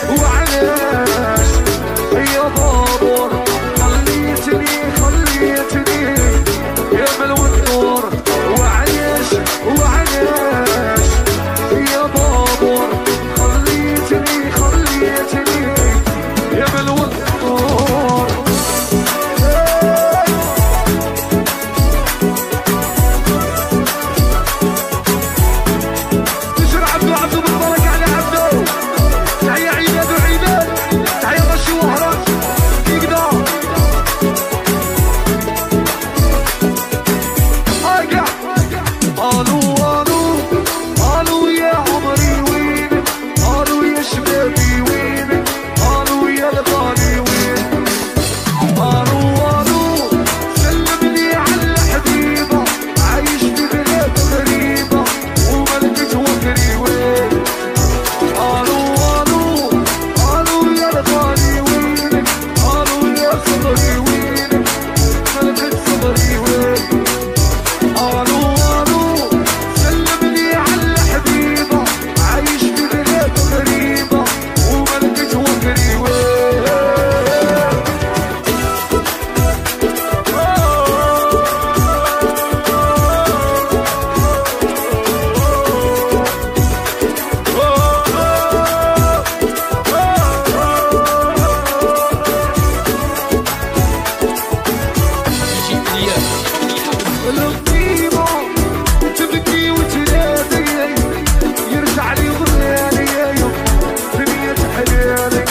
وعلاش يا بابور خليتني يا ملو النور وعلاش يا بابور خليتني يا ملو النور تشر عبدو بالبركة على عبدو تحية عباد وعباد تحية رشي وهران يقدر الو يا عمري وين الو يا شبابي وين الو يا الغالي وين الو سلم لي على الحبيبه عايش في بلاد غريبه وملكة وكري وين الو يا الغالي وين الو يا صبري وين ملكة صبري وين الو سلم لي على الحبيبه عايش في بلاد غريبه وملكة وكري وين الطيبة تبكي وتنادي يرجع لي غزالي دنيا حلالي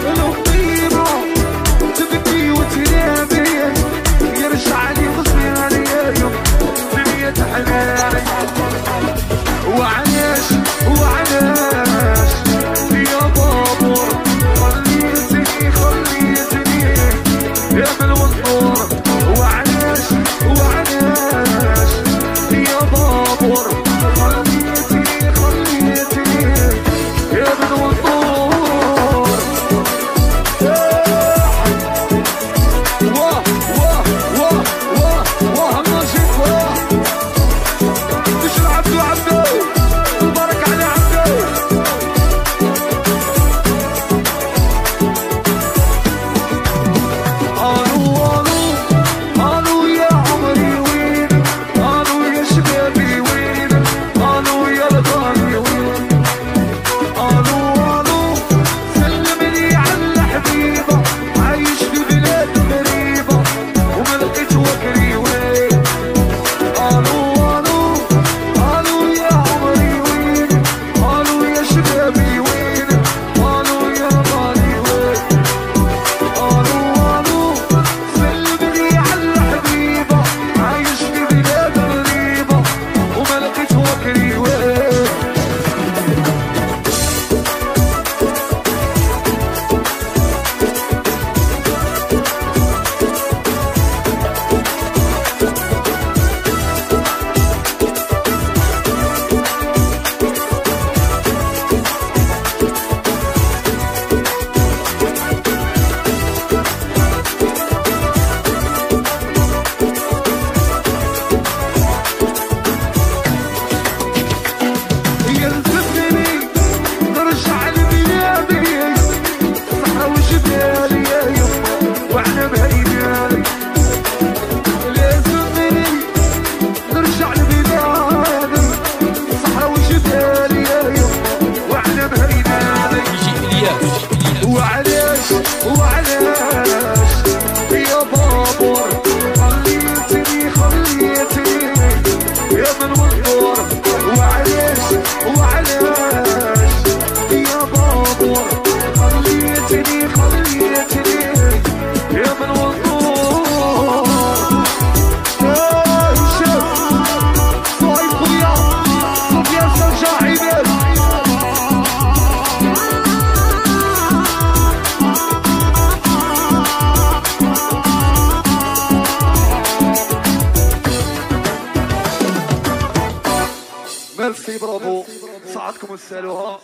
الطيبة تبكي وتنادي يرجع لي غزالي دنيا حلالي وعلاش يا بابور خليتني يا ملو النور وعلاش يا بابور خليتني يا ملو النور واه النشيط تشر عبدو البركة على عبدو الو يا عمري وين الو يا شبابي وين الو يا الغالي وين الو سلم لي على الحبيبه عايش في بلاد غريبه وملقيت وكري وين الو يا عمري وين الو يا شبابي وين الو يا الغالي وين الو سلم لي على الحبيبه عايش في بلاد غريبه وملقيت وكري وين يلزمني نرجع لبلادي صحرا وجبالي يا يما وعنا بهيدالي لازمني نرجع لبلادي صحرا وجبالي يا يما وعنا بهيدالي وعلاش يا بابور خليتني يا ملو النور وعلاش يا بابور خليتني يا ملو النور شوف صايب خويا صوفيا سرجع عباد ميرسي برافو صعدكم السالوها.